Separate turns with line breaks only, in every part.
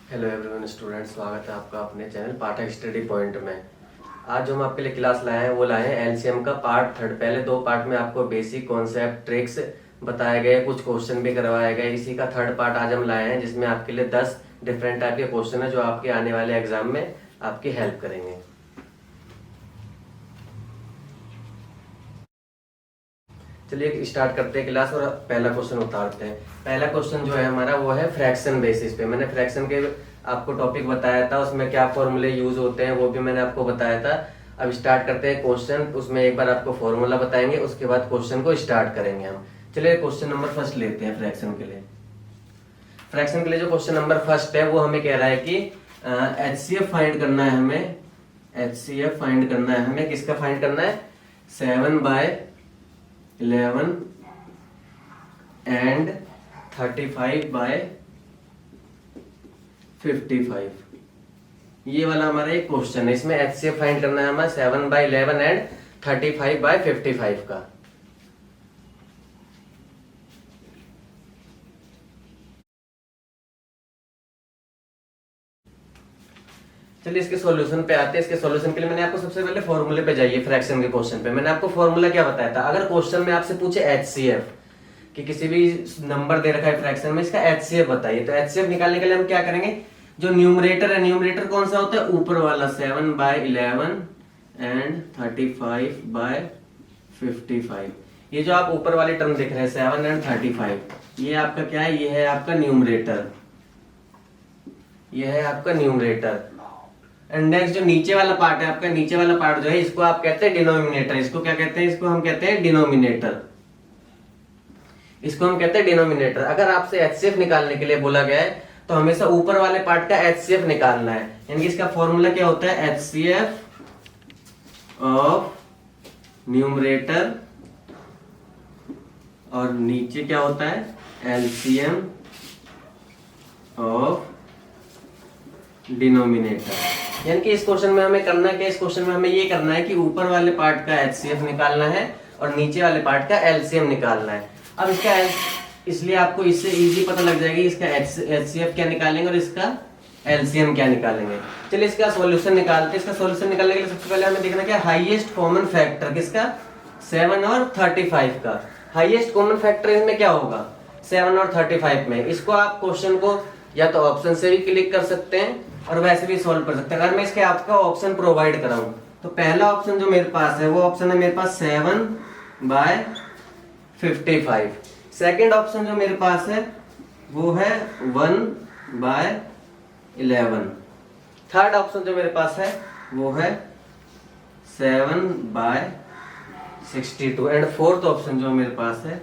Hello everyone student, स्वागत है आपका अपने चैनल पाठक स्टडी पॉइंट में। आज जो हम आपके लिए क्लास लाए हैं वो लाए हैं एलसीएम का पार्ट थर्ड। पहले दो पार्ट में आपको बेसिक कॉन्सेप्ट ट्रिक्स बताए गए, कुछ क्वेश्चन भी करवाए गए। इसी का थर्ड पार्ट आज हम लाए हैं जिसमें आपके लिए 10 डिफरेंट टाइप के क्वेश्चन है जो आपके आने वाले एग्जाम में आपकी हेल्प करेंगे। चलिए स्टार्ट करते हैं क्लास और पहला क्वेश्चन उतारते हैं। पहला क्वेश्चन जो है हमारा वो है फ्रैक्शन बेसिस पे। मैंने फ्रैक्शन के आपको टॉपिक बताया था, उसमें क्या फॉर्मूले यूज होते हैं वो भी मैंने आपको बताया था। अब स्टार्ट करते हैं क्वेश्चन। उसमें एक बार आपको फॉर्मूला बताएंगे, उसके बाद क्वेश्चन को स्टार्ट करेंगे हम। चलिए क्वेश्चन नंबर फर्स्ट लेते हैं फ्रैक्शन के लिए। फ्रैक्शन के लिए जो क्वेश्चन नंबर फर्स्ट है वो हमें कह रहा है कि HCF फाइंड करना है हमें। HCF फाइंड करना है हमें। किसका फाइंड करना है? 7/11 एंड 35/55। ये वाला हमारा एक क्वेश्चन है। इसमें HCF फाइंड करना है हमें 7/11 एंड 35/55 का। चलिए इसके सॉल्यूशन पे आते हैं। इसके सॉल्यूशन के लिए मैंने आपको सबसे पहले फॉर्मूले पे जाइए। फ्रैक्शन के क्वेश्चन पे मैंने आपको फॉर्मूला क्या बताया था। अगर क्वेश्चन में आपसे पूछे HCF कि किसी भी नंबर दे रखा है फ्रैक्शन में, इसका HCF बताइए, तो HCF निकालने के लिए हम क्या करेंगे? जो न्यूमरेटर है, न्यूमरेटर कौन सा होता है? ऊपर वाला 7/11 एंड 35/55। ये जो आप ऊपर वाले टर्म देख रहे हैं 7 एंड 35, ये आपका क्या है? ये है आपका न्यूमरेटर। ये है आपका न्यूमरेटर। एंड नेक्स्ट जो नीचे वाला पार्ट है आपका, नीचे वाला पार्ट जो है इसको आप कहते हैं डिनोमिनेटर। इसको क्या कहते हैं? इसको हम कहते हैं डिनोमिनेटर। इसको हम कहते हैं डिनोमिनेटर। अगर आपसे HCF निकालने के लिए बोला गया है तो हमेशा ऊपर वाले पार्ट का HCF निकालना है। यानी कि इसका फॉर्मूला क्या होता है? HCF ऑफ न्यूमरेटर और नीचे क्या होता है? LCM of denominator. यानी कि इस क्वेश्चन में हमें करना क्या? इस क्वेश्चन में हमें ये करना है कि ऊपर वाले पार्ट का HCF निकालना है और नीचे वाले पार्ट का LCM निकालना है। अब इसका इसलिए आपको इससे इजी पता लग जाएगी इसका HCF क्या निकालेंगे और इसका LCM क्या निकालेंगे। चलिए इसका सॉल्यूशन निकालते हैं। इसका सॉल्यूशन निकालने के लिए सबसे पहले हमें देखना क्या? हाईएस्ट कॉमन फैक्टर किसका? 7 और 35 का। हाईएस्ट कॉमन फैक्टर इसमें क्या होगा? 7 और 35 में। इसको आप क्वेश्चन को या तो ऑप्शन से भी क्लिक कर सकते हैं और वैसे भी सॉल्व कर सकते हैं। अगर मैं इसके आपका ऑप्शन प्रोवाइड कराऊं तो पहला ऑप्शन जो मेरे पास है वो ऑप्शन है मेरे पास 7/55। सेकंड ऑप्शन जो मेरे पास है वो है 1/11। थर्ड ऑप्शन जो मेरे पास है वो है 7/62 एंड फोर्थ ऑप्शन जो मेरे पास है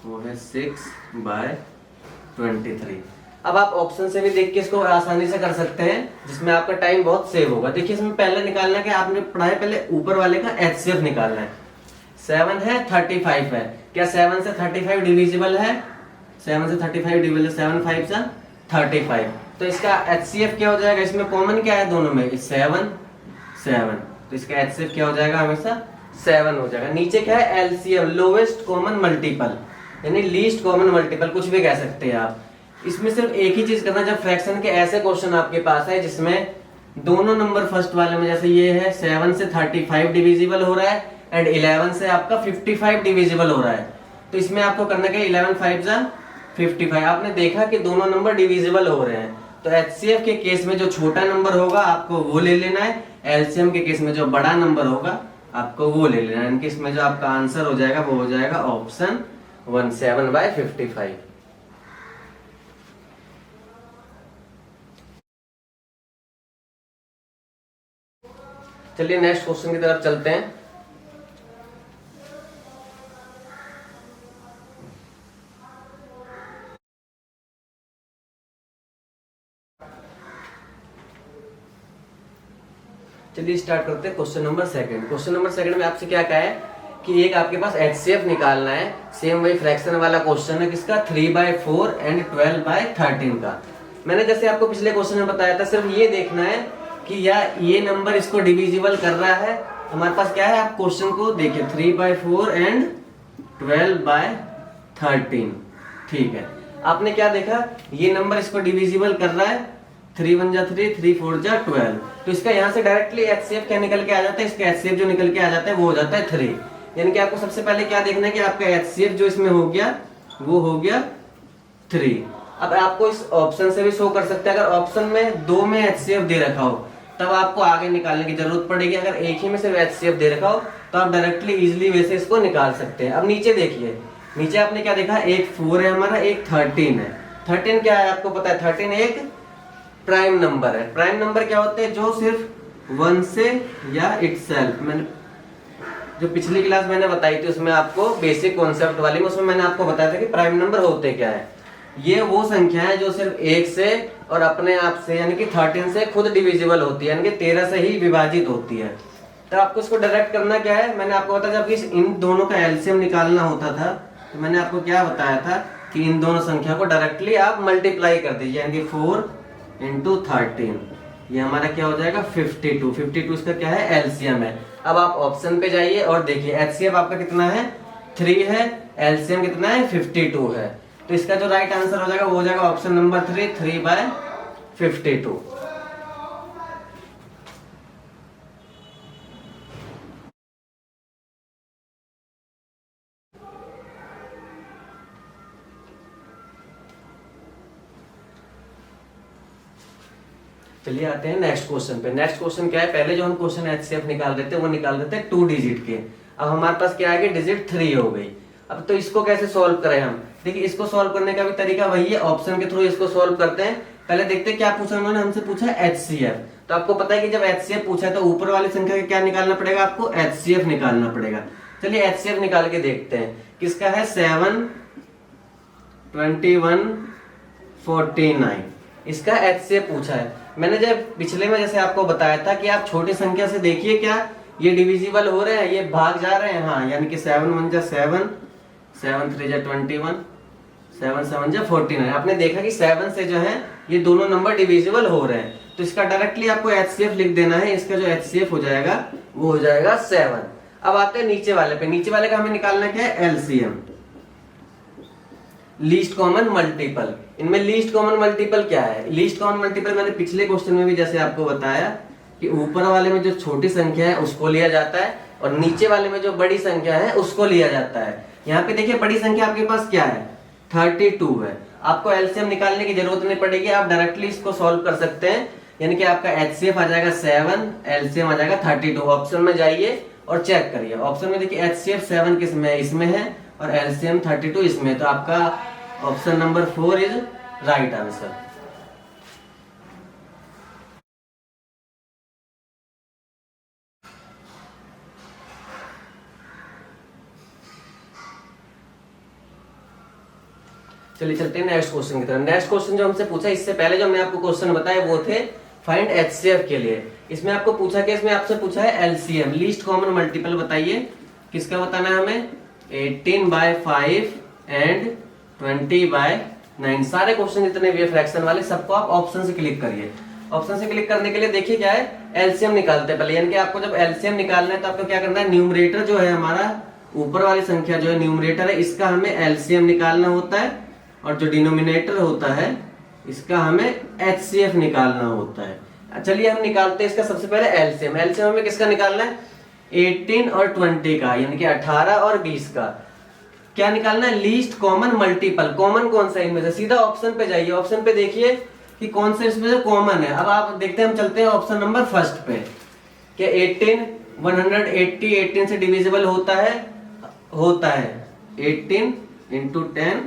वो है 6/23। अब आप ऑप्शन से भी देख के इसको आसानी से कर सकते हैं जिसमें आपका टाइम बहुत सेव होगा। देखिए इसमें पहले निकालना है, आपने पढ़ा है पहले ऊपर वाले का HCF निकालना है। 7 है, 35 है। क्या 7 से 35 डिविजिबल है? 7 से 35 डिविजिबल, 7 5 से 35। तो इसका HCF क्या हो जाएगा? इसमें कॉमन क्या है दोनों में? 7 7। तो इसका HCF क्या हो जाएगा? हमेशा 7 हो जाएगा। नीचे क्या है? LCM, लोवेस्ट कॉमन मल्टीपल, यानी लीस्ट कॉमन मल्टीपल, कुछ भी कह सकते हैं आप। इसमें सिर्फ एक ही चीज करना, जब फ्रैक्शन के ऐसे क्वेश्चन आपके पास है जिसमें दोनों नंबर फर्स्ट वाले में, जैसे ये है 7 से 35 डिविजिबल हो रहा है एंड 11 से आपका 55 डिविजिबल हो रहा है, तो इसमें आपको करना क्या? 11 5 जा 55। आपने देखा कि दोनों नंबर डिविजिबल हो रहे हैं, तो HCF के केस में जो छोटा नंबर होगा आपको वो ले लेना है, LCM के केस में जो बड़ा नंबर होगा आपको वो ले लेना है। इनके इसमें जो आपका आंसर हो जाएगा वो हो जाएगा ऑप्शन 1, 7/55। चलिए नेक्स्ट क्वेश्चन की तरफ चलते हैं। चलिए स्टार्ट करते हैं question number second. Question number second में आपसे क्या कहा है कि एक आपके पास HCF निकालना है। सेम वही फ्रैक्शन वाला क्वेश्चन है किसका? 3/4 एंड 12/13 का। मैंने जैसे आपको पिछले क्वेश्चन में बताया था, सिर्फ ये देखना है कि या ये नंबर इसको डिविजिबल कर रहा है। हमारे पास क्या है? आप क्वेश्चन को देखिए 3/4 एंड 12/13। ठीक है, आपने क्या देखा? ये नंबर इसको डिविजिबल कर रहा है 3 1 जा 3, 3 4 जा 12। तो इसका यहाँ से डायरेक्टली एचसीएफ क्या निकल के आ जाता है, इसका एचसीएफ जो निकल के आ जाता है वो हो जाता है 3। यानी कि आपको सबसे पहले क्या देखना है कि आपका एचसीएफ जो इसमें हो गया वो हो गया 3। अब आपको इस ऑप्शन से भी शो कर सकते हैं, अगर ऑप्शन में 2 में एचसीएफ दे रखा हो तब आपको आगे निकालने की जरूरत पड़ेगी, अगर एक ही में सिर्फ एचसीएफ दे रखा हो तो आप डायरेक्टली इजिली वैसे इसको निकाल सकते हैं। अब नीचे देखिए, नीचे आपने क्या देखा, एक 4 है हमारा, एक 13 है। 13 क्या है आपको पता है, 13 एक प्राइम नंबर है। प्राइम नंबर क्या होते हैं, जो सिर्फ 1 से या इटसेल्फ, मैंने जो पिछली क्लास मैंने बताई थी उसमें आपको बेसिक कॉन्सेप्ट वाली में, उसमें मैंने आपको बताया था कि प्राइम नंबर होते क्या है। ये वो संख्या है जो सिर्फ 1 से और अपने आप से यानी कि 13 से खुद डिविजिबल होती है, यानी कि 13 से ही विभाजित होती है। तो आपको इसको डायरेक्ट करना क्या है, मैंने आपको बताया जब इन दोनों का एलसीएम निकालना होता था तो मैंने आपको क्या बताया था कि इन दोनों संख्या को डायरेक्टली आप मल्टीप्लाई कर दीजिए, यानी कि 4 × 13, ये हमारा क्या हो जाएगा 52। 52 इसका क्या है, एलसीएम है। अब आप ऑप्शन पे जाइए और देखिए एचसीएफ आपका कितना है, 3 है, एलसीएम कितना है 52 है। तो इसका जो राइट आंसर हो जाएगा वो हो जाएगा ऑप्शन नंबर 3, 3/52। चलिए आते हैं नेक्स्ट क्वेश्चन पे। नेक्स्ट क्वेश्चन क्या है, पहले जो हम क्वेश्चन एचसीएफ निकाल रहे थे वो निकाल रहे थे 2 डिजिट के। अब हमारे पास क्या आ गया, डिजिट 3 हो गई। अब तो इसको कैसे सॉल्व करें हम, देखिए इसको सॉल्व करने का भी तरीका वही है, ऑप्शन के थ्रू इसको सॉल्व करते हैं। पहले देखते हैं क्या पूछा उन्होंने, हमसे पूछा एचसीएफ। तो आपको पता है कि जब एचसीएफ पूछा है तो ऊपर वाली संख्या का क्या निकालना पड़ेगा, आपको एचसीएफ निकालना पड़ेगा। चलिए एचसीएफ निकाल के देखते हैं, किसका है 7 21 49, इसका एचसीएफ पूछा है। मैंने जब पिछले में जैसे आपको बताया था कि आप छोटी संख्या से देखिए क्या ये डिविजिबल हो रहे हैं, ये भाग जा रहे हैं, हाँ, यानी कि 7 1 जा 7, 7 3 जा 21, 7 7 जा 49। आपने देखा कि 7 से जो है ये दोनों नंबर डिविजिबल हो रहे हैं, तो इसका डायरेक्टली आपको एचसीएफ लिख देना है। इसका जो एचसीएफ हो जाएगा वो हो जाएगा 7। अब आते हैं नीचे वाले पे, नीचे वाले का हमें निकालना क्या है, एलसीएम, लीस्ट कॉमन मल्टीपल। इनमें लीस्ट कॉमन मल्टीपल क्या है, लीस्ट कॉमन मल्टीपल मैंने पिछले क्वेश्चन में भी जैसे आपको बताया कि ऊपर वाले में जो छोटी संख्या है उसको लिया जाता है और नीचे वाले में जो बड़ी संख्या है उसको लिया जाता है। यहाँ पे देखिए बड़ी संख्या आपके पास क्या है, 32 है। आपको एलसीएम निकालने की जरूरत नहीं पड़ेगी, आप डायरेक्टली इसको सॉल्व कर सकते हैं। यानी कि आपका एचसीएफ आ जाएगा 7, एलसीएम आ जाएगा 32। ऑप्शन में जाइए और चेक करिए, ऑप्शन में देखिए एचसीएफ 7 किस में है, इसमें है, और एलसीएम 32 इसमें है। तो आपका option number 4 is right answer. चलिए चलते हैं नेक्स्ट क्वेश्चन की तरफ। नेक्स्ट क्वेश्चन जो हमसे पूछा, इससे पहले जो हमने आपको क्वेश्चन बताए वो थे फाइंड एचसीएफ के लिए। इसमें आपको पूछा कि इसमें आपसे पूछा है एलसीएम, लीस्ट कॉमन मल्टीपल बताइए, किसका बताना है हमें, 18/5 एंड 20/9। सारे क्वेश्चन जितने भी फ्रैक्शन वाले सबको आप ऑप्शन से क्लिक करिए। ऑप्शन से क्लिक करने के लिए देखिए क्या है, एलसीएम निकालते हैं पहले। यानी कि आपको जब एलसीएम निकालना है तो आपको क्या करना है, न्यूमरेटर जो है हमारा, ऊपर वाली संख्या जो है न्यूमरेटर है, इसका हमें एलसीएम निकालना होता है, और जो डिनोमिनेटर होता है इसका हमें एचसीएफ निकालना होता है। चलिए हम निकालते हैं इसका सबसे पहले एलसीएम। एलसीएम हमें किसका निकालना है, 18 और 20 का, यानी कि 18 और 20 का। क्या निकालना है, लीस्ट कॉमन मल्टीपल। कॉमन कौन सा इनमें से, सीधा ऑप्शन पे जाइए, ऑप्शन पे देखिए कि कौन से इसमें से कॉमन है। अब आप देखते हैं, हम चलते हैं ऑप्शन नंबर फर्स्ट पे, कि 18 180 18 से डिविजिबल होता है 18 इंटू 10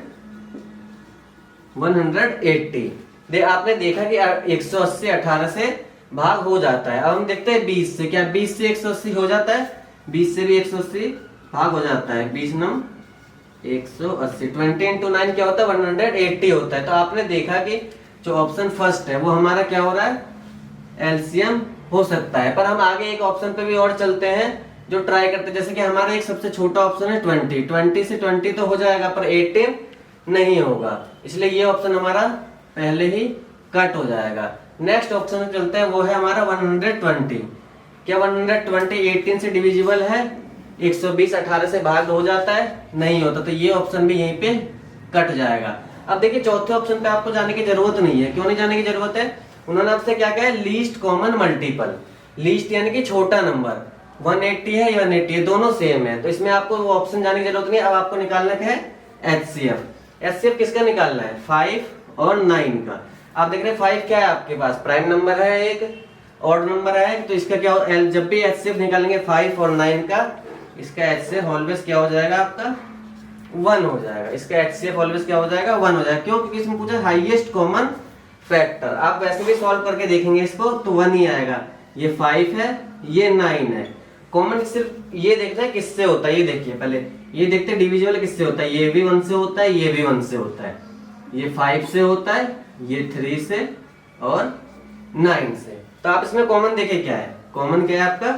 180। आपने देखा कि 180 18 से भाग हो जाता है। अब हम देखते हैं 20 से, क्या 20 से 180 हो जाता है, 20 से भी 180 भाग हो जाता है, 20 नम 180। 20 इंटू 9 क्या होता है, 180 होता है। तो आपने देखा कि जो ऑप्शन फर्स्ट है वो हमारा क्या हो रहा है, एलसीएम हो सकता है। पर हम आगे एक ऑप्शन पे भी और चलते हैं जो ट्राई करते हैं, जैसे कि हमारा एक सबसे छोटा ऑप्शन है 20 से 20 तो हो जाएगा, पर 18 नहीं होगा, इसलिए ये ऑप्शन हमारा पहले ही कट हो जाएगा। नेक्स्ट ऑप्शन में चलते हैं, वो है हमारा 120। क्या 120 18 से डिविजिबल है, 120 18 से भाग हो जाता है, नहीं होता, तो ये ऑप्शन भी यहीं पे कट जाएगा। अब देखिए चौथे ऑप्शन पे आपको जाने की जरूरत नहीं है। क्यों नहीं जाने की जरूरत है, उन्होंने आपसे क्या कहा है, लीस्ट कॉमन मल्टीपल। लीस्ट यानी कि छोटा नंबर, 180 है, 180 है, दोनों सेम है, तो इसमें आपको वो ऑप्शन जाने की जरूरत नहीं। अब आपको निकालना क्या है, एचसीएफ। एचसीएफ किसका निकालना है, 5 और 9 का। आप देख रहे हैं 5 क्या है आपके पास, प्राइम नंबर है, एक ऑड नंबर है, तो इसका क्या हो, जब भी एचसीएफ निकालेंगे 5 और 9 का, इसका एचसीएफ ऑलवेज क्या हो जाएगा आपका, 1 हो जाएगा। इसका एचसीएफ ऑलवेज क्या हो जाएगा, 1 हो जाएगा। क्यों, क्योंकि इसमें पूछा हाईएस्ट कॉमन फैक्टर। आप वैसे भी सॉल्व करके देखेंगे इसको तो 1 ही आएगा। ये 5 है, ये 9 है, कॉमन सिर्फ ये देखना है किससे होता है। ये देखिए पहले ये देखते हैं डिविजिबल किससे होता है, ये भी 1 से होता है, ये भी 1 से होता है, ये 5 से होता है, ये 3 से और 9 से। तो आप इसमें कॉमन देखे क्या है, कॉमन क्या है आपका,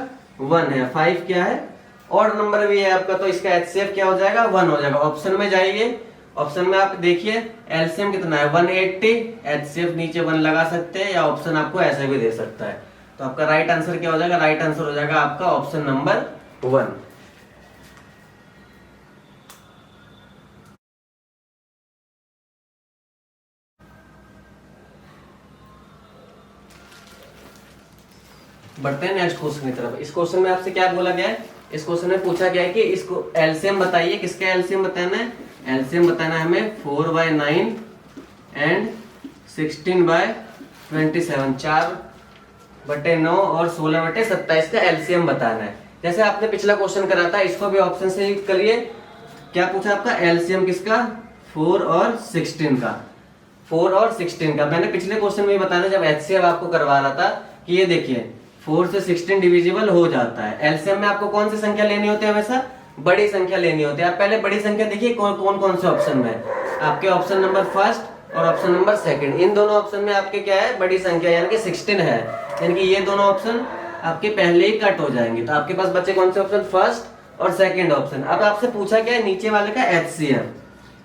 1 है। 5 क्या है, ऑड नंबर भी है आपका, तो इसका एचसीएफ क्या हो जाएगा, 1 हो जाएगा। ऑप्शन में जाइए, ऑप्शन में आप देखिए एलसीएम कितना है, 180, एचसीएफ नीचे 1 लगा सकते हैं, या ऑप्शन आपको ऐसे भी दे सकता है। तो आपका राइट आंसर क्या हो जाएगा, राइट आंसर हो जाएगा आपका ऑप्शन नंबर 1। बढ़ते हैं नेक्स्ट क्वेश्चन की तरफ। इस क्वेश्चन में आपसे क्या बोला गया है, इस क्वेश्चन में पूछा गया है कि इसको एलसीएम बताइए। किसका एलसीएम बताना है, एलसीएम बताना है हमें 4/9 एंड 16/27, 4/9 और 16/27 का एलसीएम बताना है। जैसे आपने पिछला क्वेश्चन करा था, इसको भी ऑप्शन से ही करिए। क्या पूछा आपका, एलसीएम किसका, 4 और 16 का, 4 और 16 का। मैंने पिछले क्वेश्चन में बताया था जब एचसीएफ आपको करवा रहा था कि ये देखिए 4 से 16 डिविजिबल हो जाता है। एलसीएम में आपको कौन सी संख्या लेनी होती है, हमेशा बड़ी संख्या लेनी होती है। आप पहले बड़ी संख्या देखिए कौन कौन से ऑप्शन में, आपके ऑप्शन नंबर फर्स्ट और ऑप्शन नंबर सेकंड, इन दोनों ऑप्शन में आपके क्या है, बड़ी संख्या यानी कि 16 है, यानी कि ये दोनों ऑप्शन आपके पहले ही कट हो जाएंगे। तो आपके पास बचे कौन से ऑप्शन, फर्स्ट और सेकंड ऑप्शन। अब आपसे पूछा क्या है, नीचे वाले का एचसीएफ,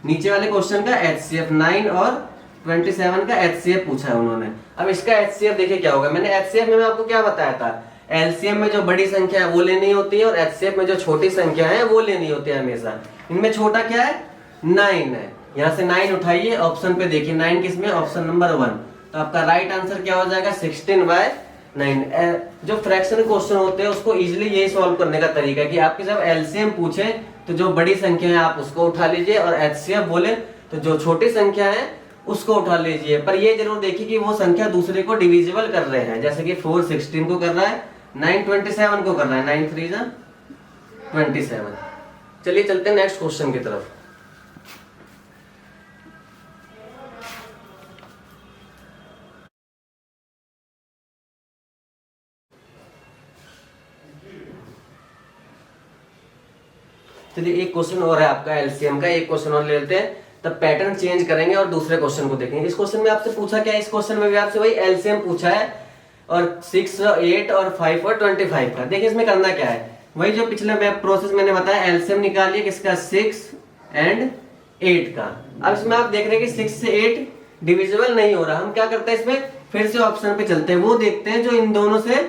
नीचे वाले क्वेश्चन का एचसीएफ 9 और 27 का एचसीएफ पूछा है उन्होंने। अब इसका एचसीएफ देखिए क्या होगा। मैंने एचसीएफ में आपको क्या बताया था, एलसीएम में जो बड़ी संख्या है वो लेनी होती है और एचसीएफ में जो छोटी संख्या है वो लेनी होती है हमेशा। इनमें छोटा क्या है, 9 है, यहाँ से 9 उठाइए, ऑप्शन पे देखिए 9 किसमें, ऑप्शन नंबर 1। तो आपका राइट आंसर क्या हो जाएगा, 16/9। जो फ्रैक्शन क्वेश्चन होते हैं उसको इजिली यही सॉल्व करने का तरीका है कि आपके जब एलसीएम पूछे तो जो बड़ी संख्या है आप उसको उठा लीजिए, और एचसीएफ बोले तो जो छोटी संख्या है उसको उठा लीजिए। पर ये जरूर देखिए कि वो संख्या दूसरे को डिविजिबल कर रहे हैं, जैसे कि 4 16 को कर रहा है, 9 27 को कर रहा है, 9 3 27। चलिए चलते हैं नेक्स्ट क्वेश्चन की तरफ। चलिए एक क्वेश्चन और है आपका एलसीएम का, एक क्वेश्चन और ले लेते हैं, तब पैटर्न चेंज करेंगे और दूसरे क्वेश्चन को देखेंगे। इस क्वेश्चन में आपसे पूछा क्या है, इस क्वेश्चन में भी आपसे वही एलसीएम पूछा है, और 6 8 और 5 और 25 का। देखिए इसमें करना क्या है, वही जो पिछला प्रोसेस मैंने बताया, एलसीएम निकालिए किसका, 6 एंड 8 का। अब इसमें आप देख रहे हैं कि 6 से 8 डिविजिबल नहीं हो रहा। हम क्या करते हैं, इसमें फिर से ऑप्शन पे चलते हैं, वो देखते हैं जो इन दोनों से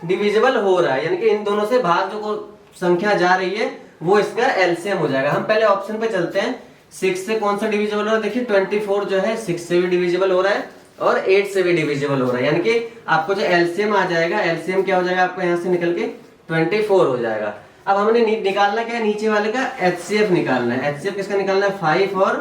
डिविजिबल हो रहा है, यानी कि इन दोनों से भाग जो संख्या जा रही है वो इसका एलसीएम हो जाएगा। हम पहले ऑप्शन पे चलते हैं, 6 से कौन सा डिविजिबल हो रहा है, देखिए 24 जो है 6 से भी डिविजिबल हो रहा है और 8 से भी डिविजिबल हो रहा है, यानी कि आपको जो एलसीएम आ जाएगा, एलसीएम क्या हो जाएगा आपको यहाँ से निकल के 24 हो जाएगा। अब हमने निकालना क्या है, नीचे वाले का एचसीएफ निकालना है। एचसीएफ किसका निकालना है, 5 और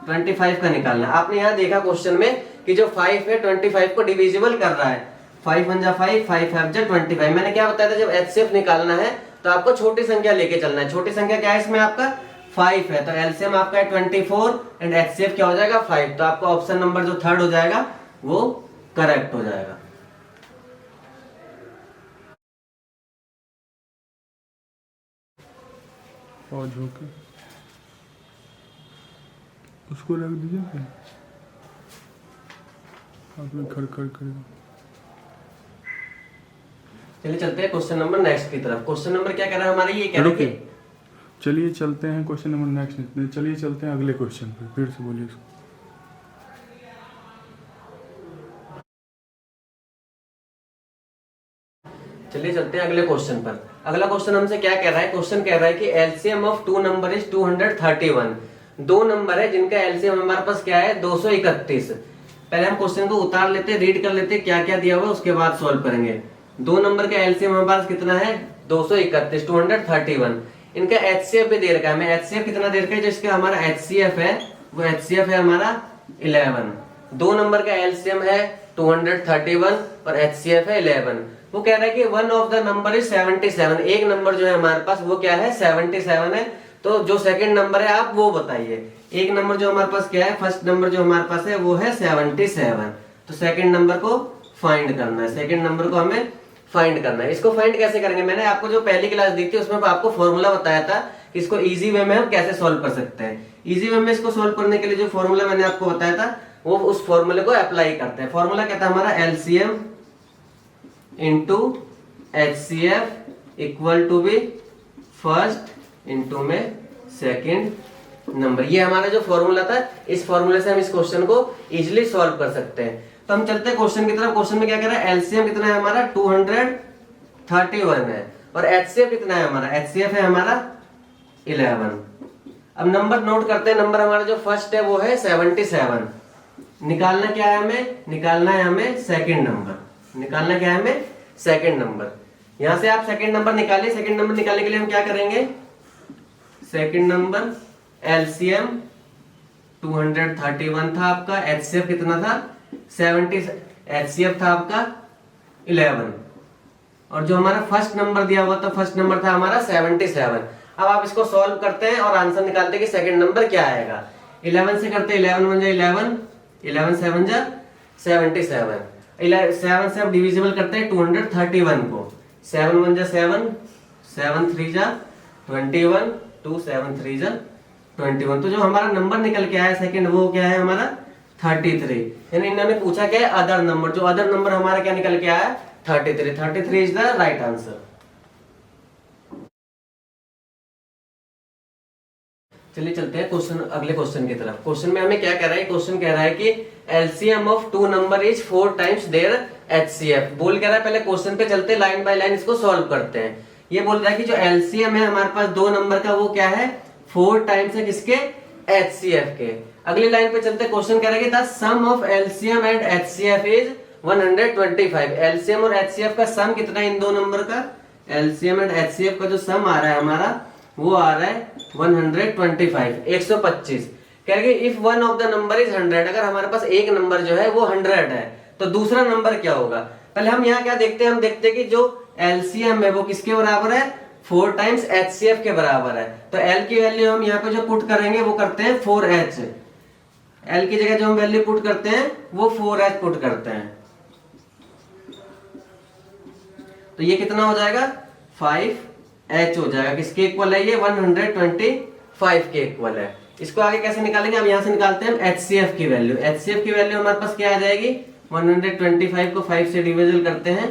25 का निकालना है। आपने यहाँ देखा क्वेश्चन में कि जो 5 है 25 को डिविजिबल कर रहा है, 5 1 जा 5, 5 5 जा 25। मैंने क्या बताया था, जब एचसीएफ निकालना है तो आपको छोटी संख्या लेके चलना है। छोटी संख्या क्या है इसमें, आपका 5 है, तो एलसीएम आपका है 24 एंड एचसीएफ क्या हो जाएगा, 5। तो आपका ऑप्शन नंबर जो थर्ड हो जाएगा वो करेक्ट हो जाएगा।
और झोंके उसको रख दीजिए, क्या आपने खड़ करेगा।
चलिए चलते हैं क्वेश्चन नंबर नेक्स्ट की तरफ। क्वेश्चन नंबर क्या कह रहा है हमारा, ये कह रहा है कि
चलिए चलते हैं क्वेश्चन नंबर नेक्स्ट, चलिए चलते हैं अगले क्वेश्चन पे, फिर से बोलिए।
चलिए चलते हैं अगले क्वेश्चन पर। अगला क्वेश्चन हमसे क्या कह रहा है, क्वेश्चन कह रहा है कि एलसीएम ऑफ 2 नंबर इज 231। दो नंबर है जिनका एलसीएम हमारे पास क्या है, 231। पहले हम क्वेश्चन को उतार लेते, रीड कर लेते क्या क्या दिया हुआ है, उसके बाद सॉल्व करेंगे। 2 नंबर का एलसीएम हमारे पास कितना है 231, 231। इनका एचसीएफ भी दे रखा है, हमें एचसीएफ कितना दे रखा है, जो इसका हमारा एचसीएफ है वो एचसीएफ है हमारा 11। 2 नंबर का एलसीएम है 231 और एचसीएफ है 11। वो कह रहा है कि one of the number is 77, एक नंबर जो है हमारे पास वो क्या है 77 है। तो जो सेकंड नंबर है आप वो बताइए। एक नंबर जो हमारे पास क्या है, फर्स्ट नंबर जो हमारे पास है वो है 77, तो सेकंड नंबर को फाइंड करना है, सेकंड नंबर को हमें फाइंड करना है। इसको फाइंड कैसे करेंगे, मैंने आपको जो पहली क्लास दी थी उसमें आपको फॉर्मूला बताया था कि इसको इजी वे में हम कैसे सॉल्व कर सकते हैं। इजी वे में इसको सॉल्व करने के लिए जो फॉर्मूला मैंने आपको बताया था वो उस फॉर्मूले को अप्लाई करते हैं। फॉर्मूला क्या था हमारा, LCM into HCF equal to be first into में सेकंड नंबर। ये हमारा जो फॉर्मूला था, इस फॉर्मूले से हम इस क्वेश्चन को इजीली सॉल्व कर सकते हैं। तो हम चलते हैं क्वेश्चन की तरफ। क्वेश्चन में क्या कह रहा है, एलसीएम कितना है हमारा 231 है और एचसीएफ कितना है हमारा, एचसीएफ है हमारा 11। अब नंबर नोट करते हैं। नंबर हमारा जो फर्स्ट है वो है 77। निकालना क्या है हमें, निकालना है हमें सेकंड नंबर। निकालना क्या है हमें, सेकंड नंबर। यहां से आप सेकंड नंबर निकालिए। सेकंड नंबर निकालने के लिए हम क्या करेंगे, सेकंड नंबर एलसीएम 231 था आपका, एचसीएफ कितना था 70, एचसीएफ था आपका 11 और जो हमारा फर्स्ट नंबर दिया हुआ था, फर्स्ट नंबर था हमारा 77। अब आप इसको सॉल्व करते हैं और आंसर निकालते हैं कि सेकंड नंबर क्या आएगा। 11 से करते हैं, 11 1 जा 11, 11 7 जा 77, 7 से आप डिविजिबल करते हैं 231 को, 7 1 जा 7, 7 3 जा 21, 2 7 3 जा 21। तो जो हमारा नंबर निकल के आया सेकंड वो क्या है हमारा 33। यानी इन्होंने पूछा क्या है, अदर नंबर। जो अदर नंबर हमारा क्या निकल के आया 33। 33 इज द राइट आंसर। चलिए चलते हैं क्वेश्चन, अगले क्वेश्चन की तरफ। क्वेश्चन में हमें क्या कह रहा है, क्वेश्चन कह रहा है कि LCM of 2 number is 4 times there HCF. बोल कह रहा है, पहले क्वेश्चन पे चलते लाइन बाय लाइन इसको सॉल्व करते हैं। ये बोल रहा है कि जो एलसीएम है हमारे पास 2 नंबर का वो क्या है 4 टाइम्स है किसके, एचसीएफ के। अगली लाइन पे चलते, क्वेश्चन कह रहा है कि the sum of LCM and HCF is 125। LCM और एचसीएफ का सम कितना है इन दो नंबर का, एलसीएम एंड एचसीएफ का जो सम आ रहा है हमारा वो आ रहा है 125, 125। कह रहे if one of the number is 100, अगर हमारे पास एक नंबर जो है वो 100 है तो दूसरा नंबर क्या होगा। पहले हम यहाँ क्या देखते हैं, हम देखते हैं कि जो एलसीएम है वो किसके बराबर है 4 टाइम्स एचसीएफ के बराबर है। तो एल की वैल्यू हम यहाँ पे जो पुट करेंगे वो करते हैं 4h। एल की जगह जो हम वैल्यू पुट करते हैं वो 4h पुट करते हैं। तो ये कितना हो जाएगा 5h हो जाएगा। किसके इक्वल है ये 125 के इक्वल है। इसको आगे कैसे निकालेंगे, अब यहां से निकालते हैं एचसीएफ की वैल्यू। एचसीएफ की वैल्यू हमारे पास क्या आ जाएगी 125 को 5 से डिविजन करते हैं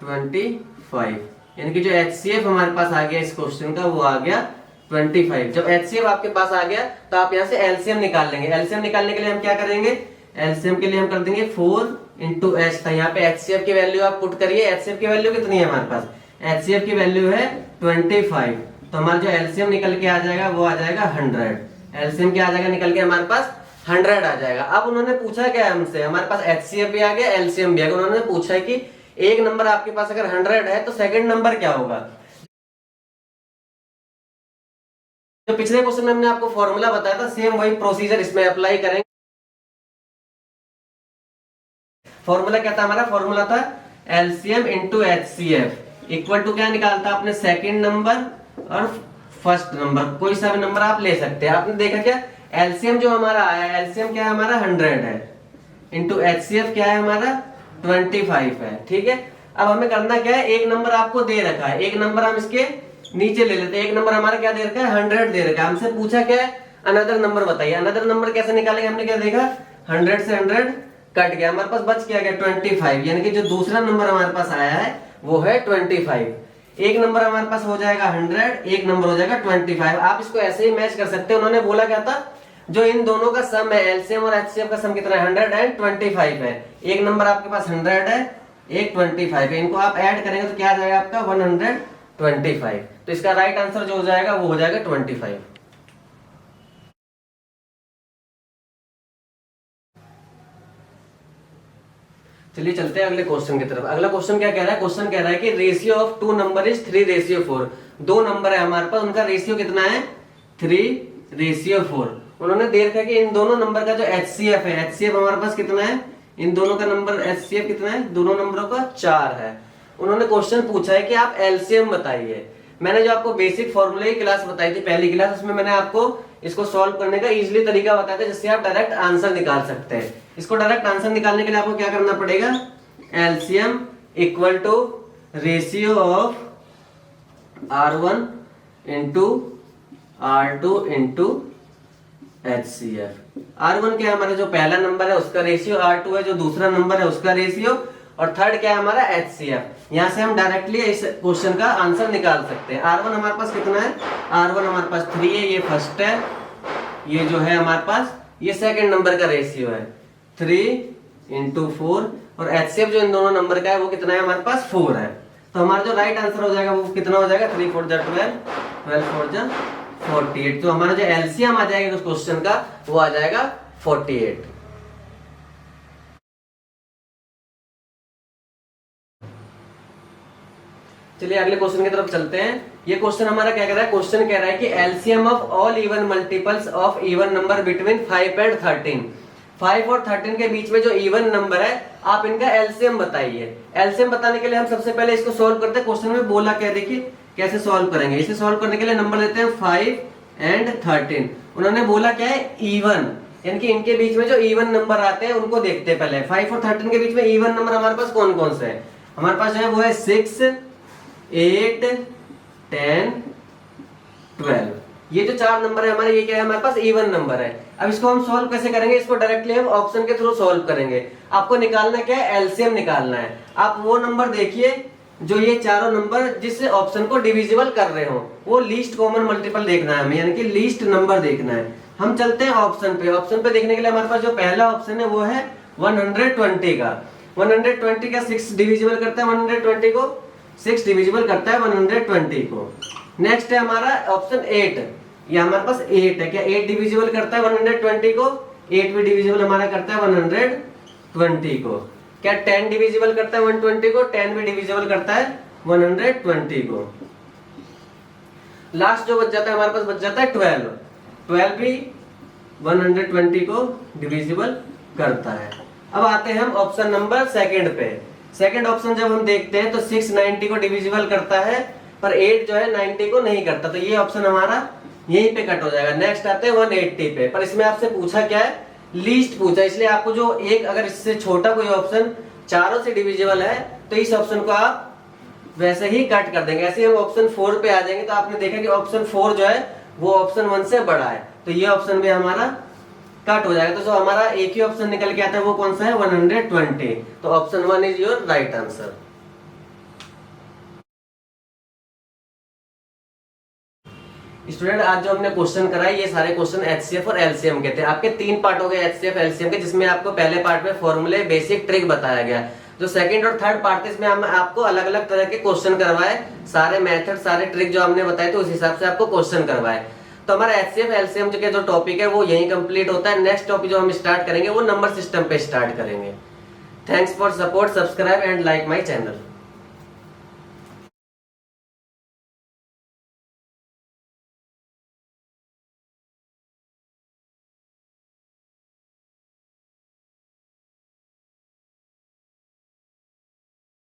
25, यानी कि जो एचसीएफ हमारे पास आ गया इस क्वेश्चन का वो आ गया 25। जब एचसीएफ आपके पास आ गया तो आप यहाँ से एलसीएम निकाल लेंगे। एलसीएम निकालने के लिए हम क्या करेंगे, एलसीएम के लिए हम कर देंगे 4 इंटू एच था। यहाँ पे एचसीएफ की वैल्यू आप पुट करिए। एचसीएफ की वैल्यू कितनी है हमारे पास, एचसीएफ की वैल्यू है 25। तो हमारा जो एलसीएम निकल के आ जाएगा वो आ जाएगा 100। एलसीएम क्या आ जाएगा निकल के हमारे पास 100 आ जाएगा। अब उन्होंने पूछा क्या है हमसे, हमारे पास एचसीएफ भी आ गया एलसीएम भी आ गया। उन्होंने पूछा है कि एक नंबर आपके पास अगर 100 है तो सेकंड नंबर क्या होगा। जो पिछले क्वेश्चन में हमने आपको फॉर्मूला बताया था सेम वही प्रोसीजर इसमें अप्लाई करेंगे। फॉर्मूला क्या था हमारा, फॉर्मूला था LCM into HCF equal to क्या निकालता आपने सेकंड नंबर और फर्स्ट नंबर, कोई सा भी नंबर आप ले सकते हैं। आपने देखा क्या एलसीएम जो हमारा आया, एलसीएम क्या है हमारा 100 है इंटू एचसीएफ क्या है हमारा 25 है। ठीक है, अब हमें करना क्या है, एक नंबर आपको दे रखा है, एक नंबर हम इसके नीचे ले लेते हैं। एक नंबर हमारा क्या दे रखा है 100 दे रखा है। हमसे पूछा क्या है अनदर नंबर बताइए। अनदर नंबर कैसे निकालेंगे, हमने क्या देखा 100 से 100 कट गया, हमारे पास बच क्या गया 25, यानी कि जो दूसरा नंबर हमारे पास आया है वो है 25। एक नंबर हमारे पास हो जाएगा 100, एक नंबर हो जाएगा 25। आप इसको ऐसे ही मैच कर सकते हैं। उन्होंने बोला क्या था, जो इन दोनों का सम है एलसीएम और एचसीएफ का सम कितना है 125 है। एक नंबर आपके पास 100 है, एक 25 है, इनको आप ऐड करेंगे तो क्या आ जाएगा आपका 125। तो इसका राइट आंसर जो हो जाएगा वो हो जाएगा 25। चलिए चलते हैं अगले क्वेश्चन की तरफ। अगला क्वेश्चन क्या कह रहा है? क्वेश्चन कह रहा है कि ratio of two number is 3:4। दो नंबर है हमारे पास, उनका रेशियो कितना है? 3:4। उन्होंने दे रखा है कि इन दोनों नंबर का जो HCF है, HCF हमारे पास कितना है? इन दोनों का नंबर HCF कितना है? दोनों नंबरों का 4 है। उन्होंने क्वेश्चन पूछा है कि आप LCM बताइए। मैंने जो आपको बेसिक फॉर्मूले की क्लास बताई थी, पहली क्लास, उसमें मैंने आपको इसको सॉल्व करने का इजीली तरीका बताया था, जिससे आप डायरेक्ट आंसर निकाल सकते हैं। इसको डायरेक्ट आंसर निकालने के लिए आपको क्या करना पड़ेगा? LCM equal to ratio of R1 into R2 into HCF। R1 क्या है? हमारा जो पहला नंबर है उसका रेशियो, R2 है जो दूसरा नंबर है उसका रेशियो, और थर्ड क्या है हमारा? HCF। यहां से हम डायरेक्टली इस क्वेश्चन का आंसर निकाल सकते हैं। R1 हमारे पास कितना है? R1 हमारे पास 3 है, ये फर्स्ट है, ये जो है हमारे पास ये सेकंड नंबर का रेशियो है 3 इंटू 4, और HCF जो इन दोनों नंबर का है वो कितना है हमारे पास? 4 है। तो हमारा जो राइट आंसर हो जाएगा वो कितना हो जाएगा? 3 4 12, 12 4 48। तो हमारा जो LCM आ जाएगा उस क्वेश्चन का वो आ जाएगा 48। चलिए अगले क्वेश्चन की तरफ चलते हैं। ये क्वेश्चन हमारा क्या कह रहा है? क्वेश्चन कह रहा है कि LCM of all even multiples of even number between 5 and 13। 5 और 13 के बीच में जो इवन नंबर है, आप इनका LCM बताइए। LCM बताने के लिए हम सबसे पहले इसको सॉल्व करते हैं। क्वेश्चन में बोला क्या, देखिए कैसे सॉल्व करेंगे। इसे सॉल्व करने के लिए नंबर लेते हैं 5 एंड 13। उन्होंने बोला क्या है? इवन, यानी कि इनके बीच में जो इवन नंबर आते हैं उनको देखते हैं पहले। 5 और 13 के बीच में इवन नंबर हमारे पास कौन कौन से है? हमारे पास जो है वो है 6 8 10 12। ये जो 4 नंबर है हमारे, ये क्या है? हमारे पास इवन नंबर है। अब इसको हम सॉल्व कैसे करेंगे? इसको डायरेक्टली हम ऑप्शन के थ्रू सॉल्व करेंगे। आपको निकालना क्या है? LCM निकालना है। आप वो नंबर देखिए जो ये चारों नंबर जिस ऑप्शन को डिविजिबल कर रहे हो, वो लीस्ट कॉमन मल्टीपल देखना है हमें, यानी कि लीस्ट नंबर देखना है। हम चलते हैं ऑप्शन पे। ऑप्शन पे देखने के लिए हमारे पास जो पहला ऑप्शन है वो है 120 का। 120 का 6 डिविजिबल करता है 120 को, 6 डिविजिबल करता है 120 को। नेक्स्ट है हमारा ऑप्शन 8। ये हमारे पास 8 है। क्या 8 डिविजिबल करता है 120 को? 8 भी डिविजिबल हमारा करता है 120 को। क्या 10 डिविजिबल करता है 120 को? 10 भी डिविजिबल करता है 120 को। लास्ट जो बच जाता है हमारे पास बच जाता है 12। 12 भी 120 को डिविजिबल करता है। अब आते हैं हम ऑप्शन नंबर सेकंड पे। सेकंड ऑप्शन जब हम देखते हैं तो 6 90 को डिविजिबल करता है, पर 8 जो है 90 को नहीं करता, तो ये ऑप्शन हमारा यहीं पे कट हो जाएगा। नेक्स्ट आते हैं 180 पे। पर इसमें आपसे पूछा क्या है? लीस्ट पूछा, इसलिए आपको जो एक, अगर इससे छोटा कोई ऑप्शन चारों से डिविजिबल है तो इस ऑप्शन को आप वैसे ही कट कर देंगे। ऐसे ही हम ऑप्शन 4 पे आ जाएंगे तो आपने देखा कि ऑप्शन 4 जो है वो ऑप्शन 1 से बड़ा है, तो ये ऑप्शन भी हमारा कट हो जाएगा। तो जो हमारा एक ही ऑप्शन निकल के आता है वो कौन सा है? 120। तो option 1 is your right answer. Student, आज जो हमने क्वेश्चन कराए ये सारे क्वेश्चन HCF और LCM के थे। आपके 3 पार्ट हो गए HCF LCM के, जिसमें आपको पहले पार्ट में फॉर्मूले बेसिक ट्रिक बताया गया। जो सेकंड और थर्ड पार्ट थे इसमें हम आपको अलग अलग तरह के क्वेश्चन करवाए, सारे मेथड सारे ट्रिक जो हमने बताए थे उस हिसाब से आपको क्वेश्चन करवाए। तो हमारा HCF LCM जो टॉपिक है वो यही कंप्लीट होता है। नेक्स्ट टॉपिक जो हम स्टार्ट करेंगे वो नंबर सिस्टम पे स्टार्ट करेंगे। Thanks for support, subscribe and like my channel.